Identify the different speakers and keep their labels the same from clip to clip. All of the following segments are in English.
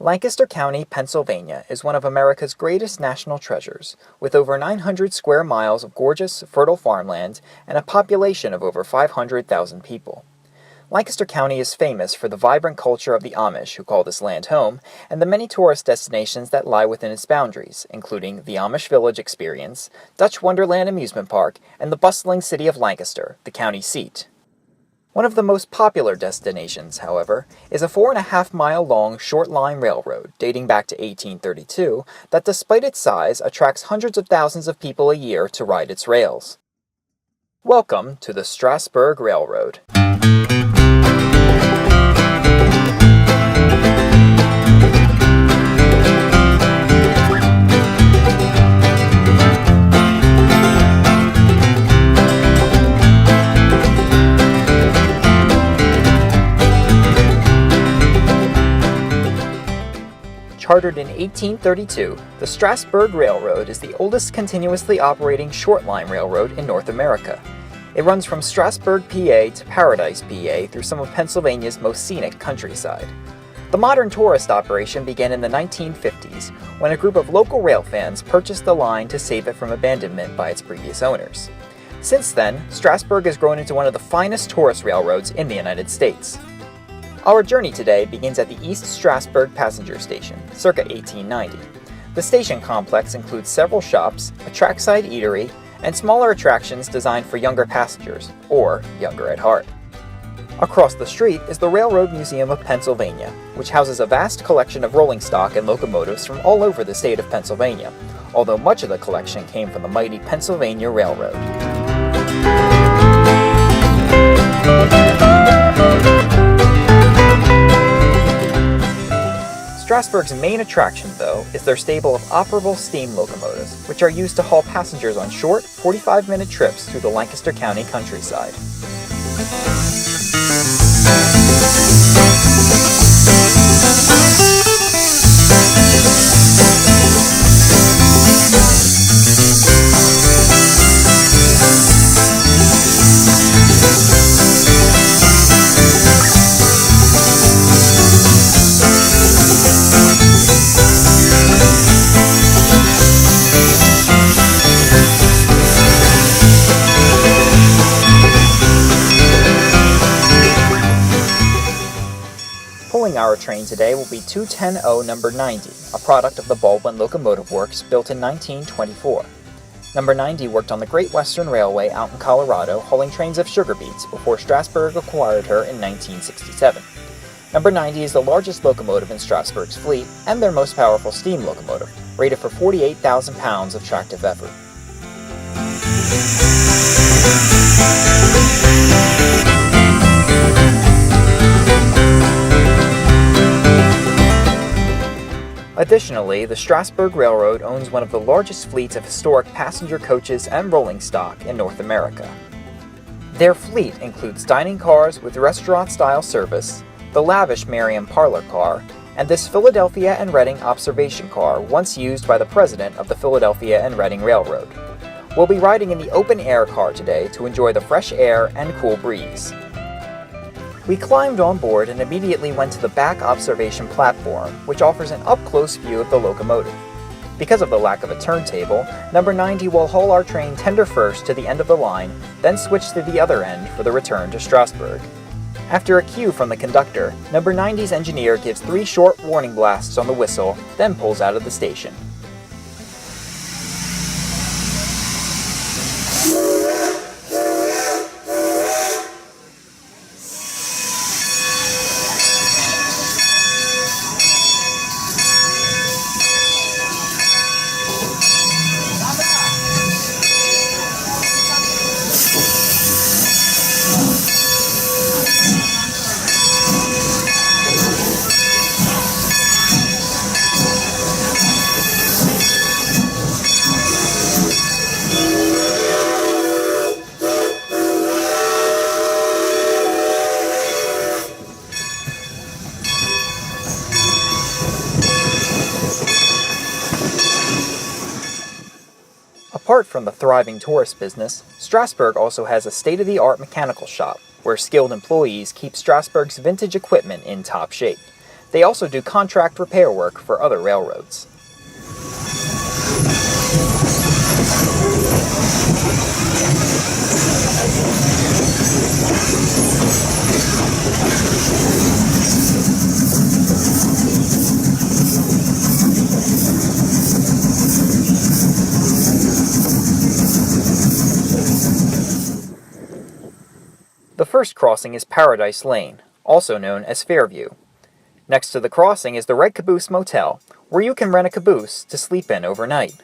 Speaker 1: Lancaster County, Pennsylvania is one of America's greatest national treasures, with over 900 square miles of gorgeous, fertile farmland and a population of over 500,000 people. Lancaster County is famous for the vibrant culture of the Amish, who call this land home, and the many tourist destinations that lie within its boundaries, including the Amish Village Experience, Dutch Wonderland Amusement Park, and the bustling city of Lancaster, the county seat. One of the most popular destinations, however, is a 4.5-mile-long short-line railroad dating back to 1832 that, despite its size, attracts hundreds of thousands of people a year to ride its rails. Welcome to the Strasburg Railroad. Chartered in 1832, the Strasburg Railroad is the oldest continuously operating short-line railroad in North America. It runs from Strasburg, PA to Paradise, PA through some of Pennsylvania's most scenic countryside. The modern tourist operation began in the 1950s, when a group of local rail fans purchased the line to save it from abandonment by its previous owners. Since then, Strasburg has grown into one of the finest tourist railroads in the United States. Our journey today begins at the East Strasburg passenger station, circa 1890. The station complex includes several shops, a trackside eatery, and smaller attractions designed for younger passengers, or younger at heart. Across the street is the Railroad Museum of Pennsylvania, which houses a vast collection of rolling stock and locomotives from all over the state of Pennsylvania, although much of the collection came from the mighty Pennsylvania Railroad. Strasburg's main attraction, though, is their stable of operable steam locomotives, which are used to haul passengers on short, 45-minute trips through the Lancaster County countryside. Pulling our train today will be 210O number 90, a product of the Baldwin Locomotive Works built in 1924. Number 90 worked on the Great Western Railway out in Colorado, hauling trains of sugar beets before Strasburg acquired her in 1967. Number 90 is the largest locomotive in Strasburg's fleet and their most powerful steam locomotive, rated for 48,000 pounds of tractive effort. Additionally, the Strasburg Railroad owns one of the largest fleets of historic passenger coaches and rolling stock in North America. Their fleet includes dining cars with restaurant-style service, the lavish Merriam parlor car, and this Philadelphia and Reading observation car once used by the president of the Philadelphia and Reading Railroad. We'll be riding in the open-air car today to enjoy the fresh air and cool breeze. We climbed on board and immediately went to the back observation platform, which offers an up-close view of the locomotive. Because of the lack of a turntable, number 90 will haul our train tender first to the end of the line, then switch to the other end for the return to Strasburg. After a cue from the conductor, number 90's engineer gives 3 short warning blasts on the whistle, then pulls out of the station. Apart from the thriving tourist business, Strasburg also has a state-of-the-art mechanical shop, where skilled employees keep Strasburg's vintage equipment in top shape. They also do contract repair work for other railroads. The first crossing is Paradise Lane, also known as Fairview. Next to the crossing is the Red Caboose Motel, where you can rent a caboose to sleep in overnight.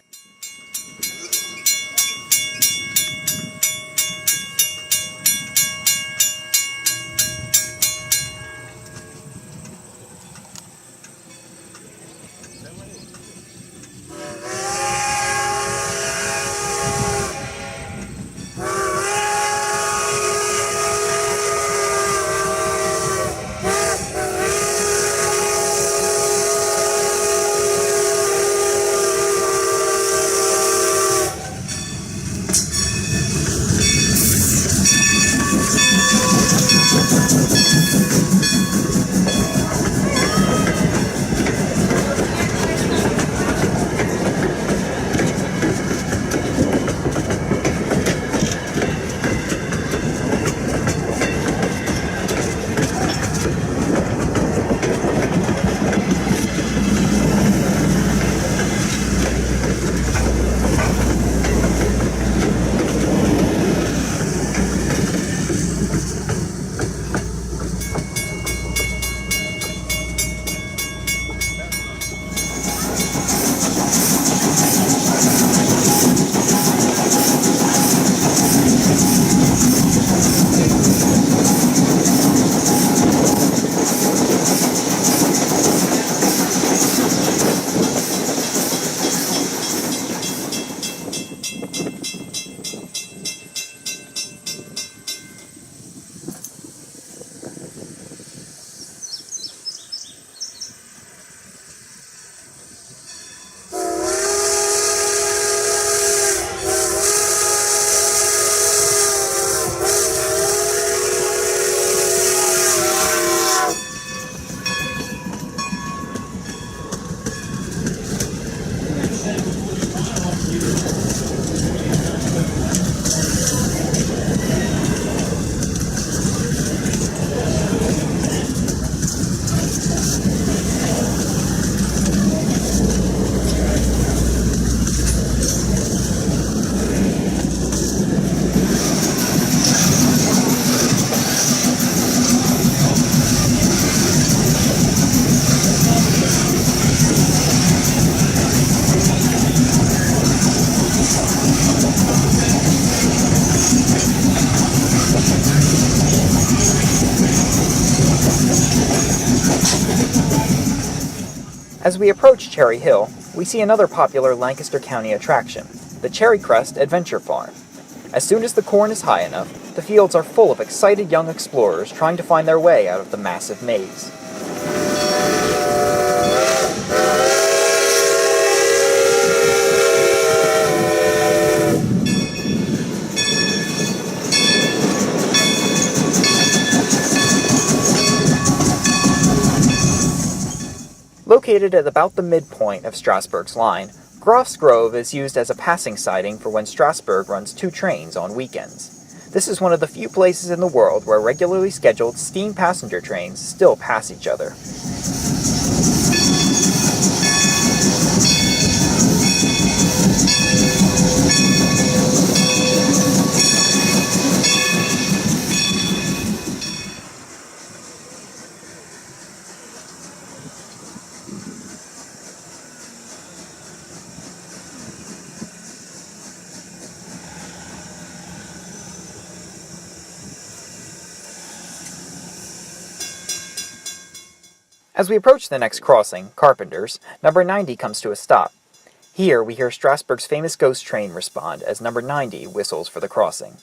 Speaker 1: As we approach Cherry Hill, we see another popular Lancaster County attraction, the Cherry Crest Adventure Farm. As soon as the corn is high enough, the fields are full of excited young explorers trying to find their way out of the massive maze. Located at about the midpoint of Strasburg's line, Groff's Grove is used as a passing siding for when Strasburg runs 2 trains on weekends. This is one of the few places in the world where regularly scheduled steam passenger trains still pass each other. As we approach the next crossing, Carpenter's, number 90 comes to a stop. Here we hear Strasburg's famous ghost train respond as number 90 whistles for the crossing.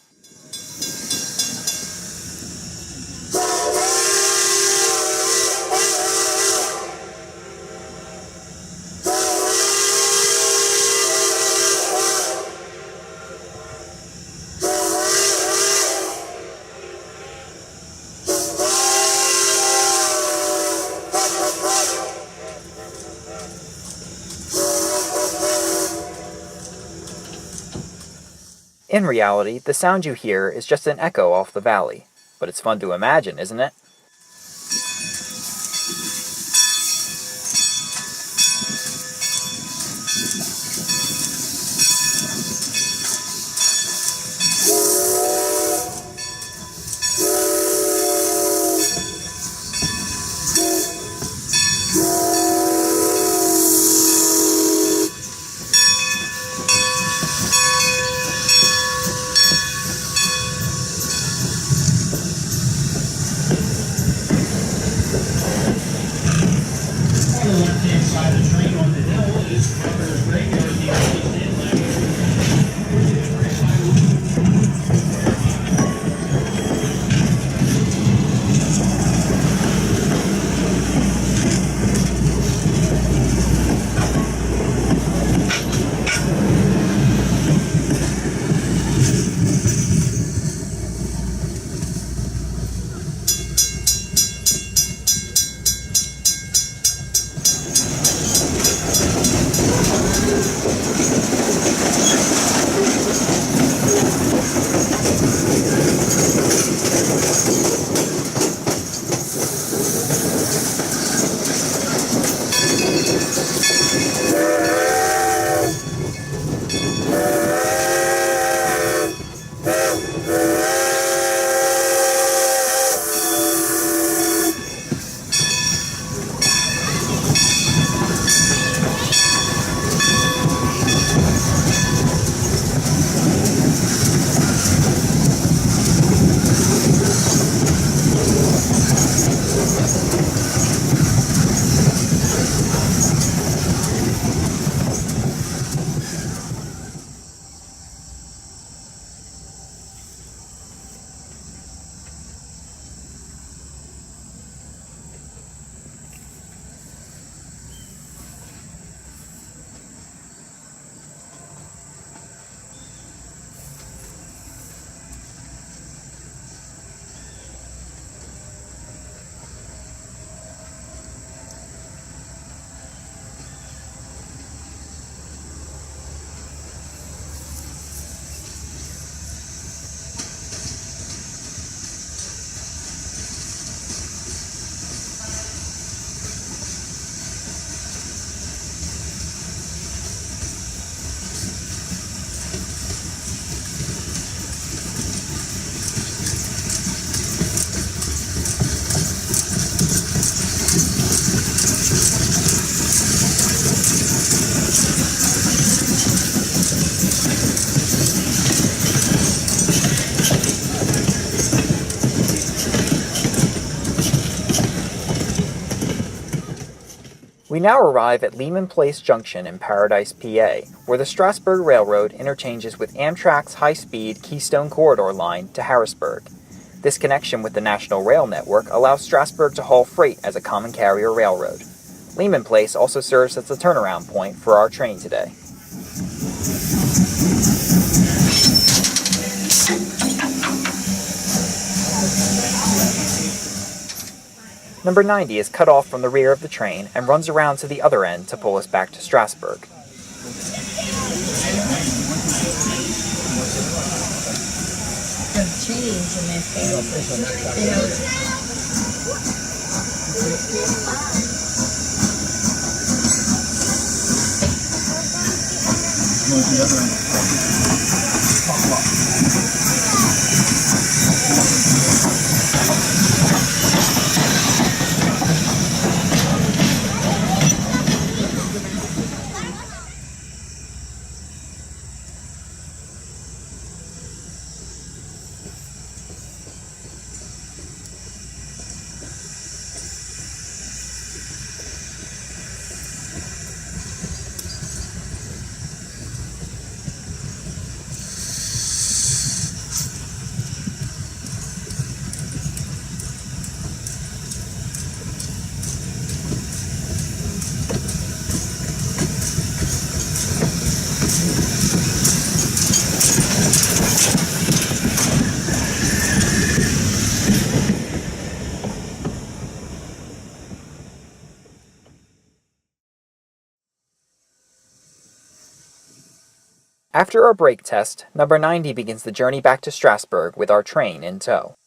Speaker 1: In reality, the sound you hear is just an echo off the valley, but it's fun to imagine, isn't it? We now arrive at Leman Place Junction in Paradise, PA, where the Strasburg Railroad interchanges with Amtrak's high-speed Keystone Corridor line to Harrisburg. This connection with the National Rail Network allows Strasburg to haul freight as a common carrier railroad. Leman Place also serves as a turnaround point for our train today. Number 90 is cut off from the rear of the train and runs around to the other end to pull us back to Strasburg. After our brake test, number 90 begins the journey back to Strasburg with our train in tow.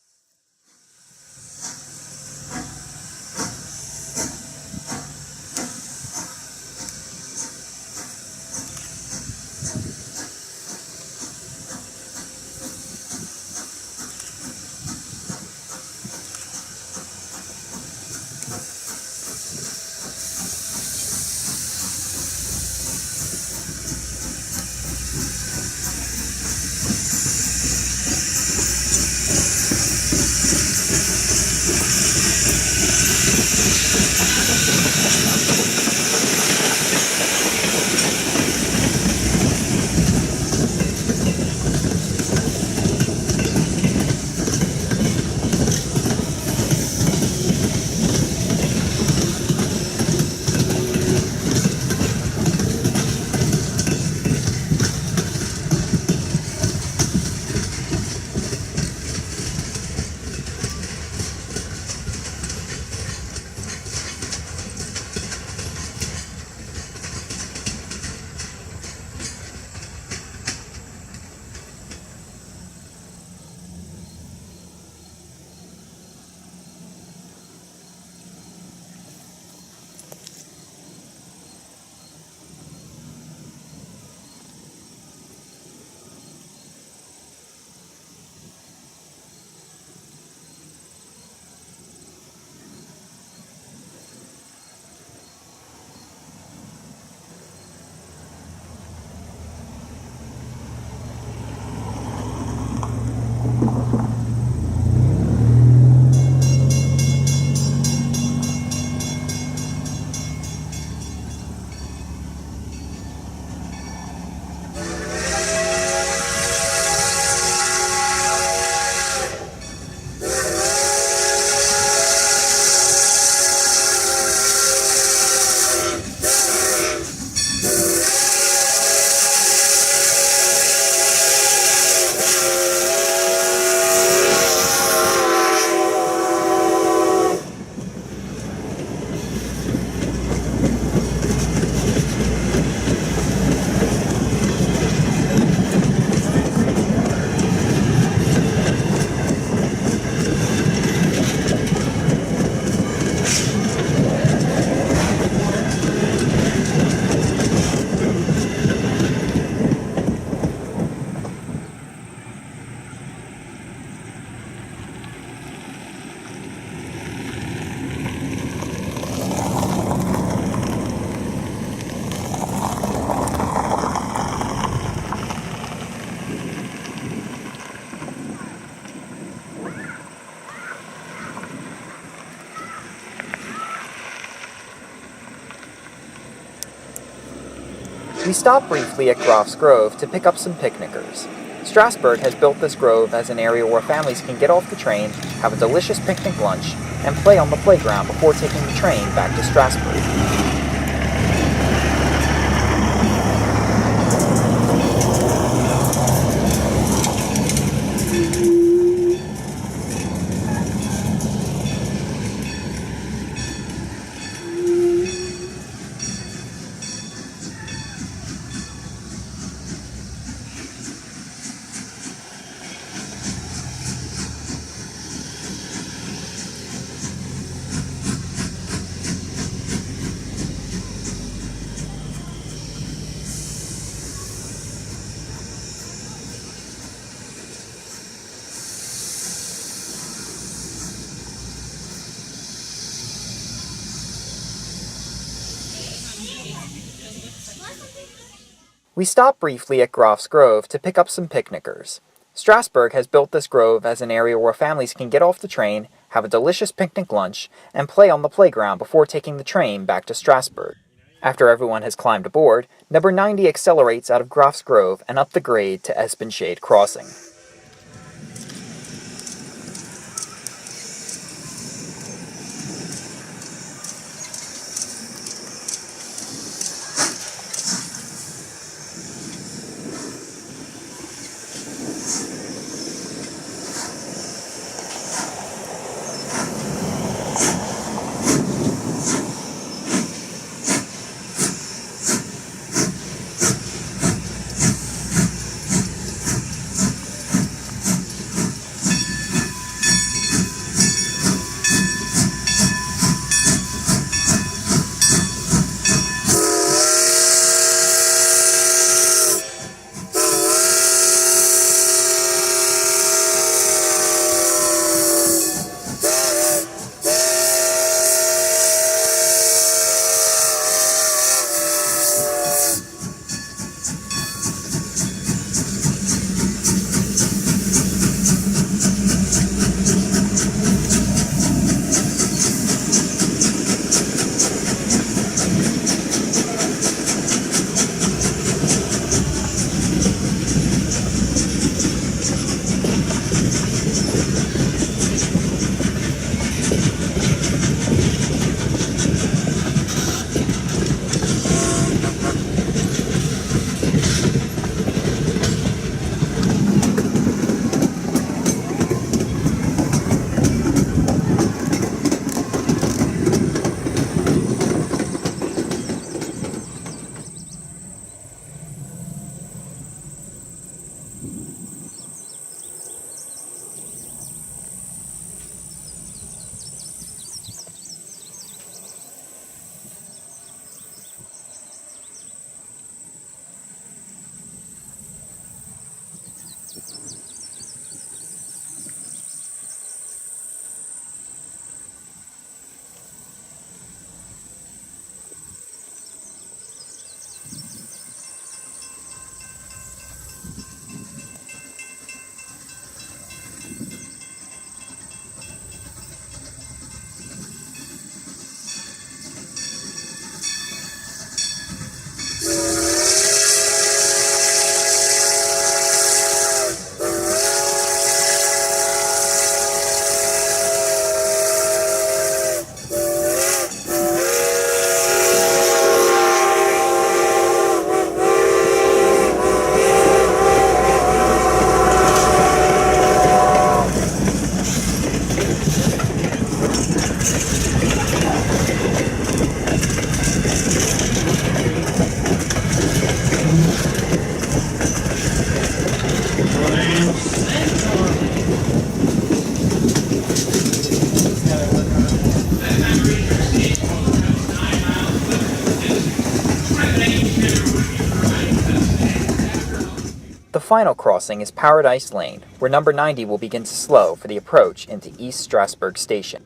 Speaker 1: We stop briefly at Groff's Grove to pick up some picnickers. Strasburg has built this grove as an area where families can get off the train, have a delicious picnic lunch, and play on the playground before taking the train back to Strasburg. We stop briefly at Groff's Grove to pick up some picnickers. Strasburg has built this grove as an area where families can get off the train, have a delicious picnic lunch, and play on the playground before taking the train back to Strasburg. After everyone has climbed aboard, number 90 accelerates out of Groff's Grove and up the grade to Espenshade Crossing. final crossing is Paradise Lane, where number 90 will begin to slow for the approach into East Strasburg Station.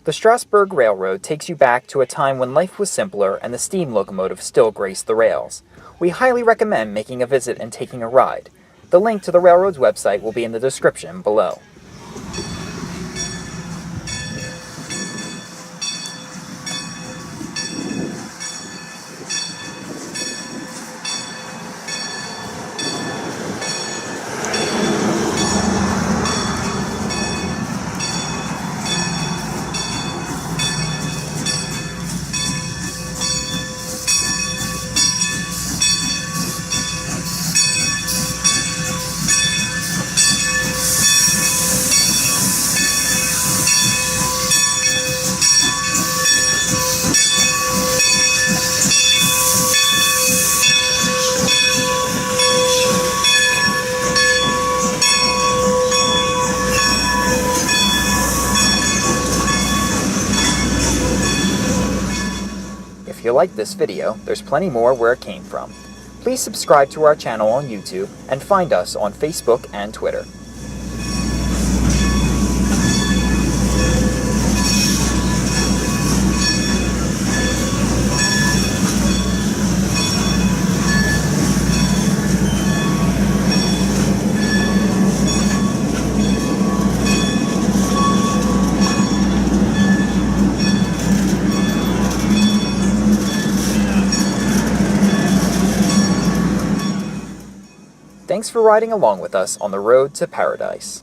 Speaker 1: The Strasburg Railroad takes you back to a time when life was simpler and the steam locomotive still graced the rails. We highly recommend making a visit and taking a ride. The link to the railroad's website will be in the description below. If you like this video, there's plenty more where it came from. Please subscribe to our channel on YouTube and find us on Facebook and Twitter. Thanks for riding along with us on the road to paradise.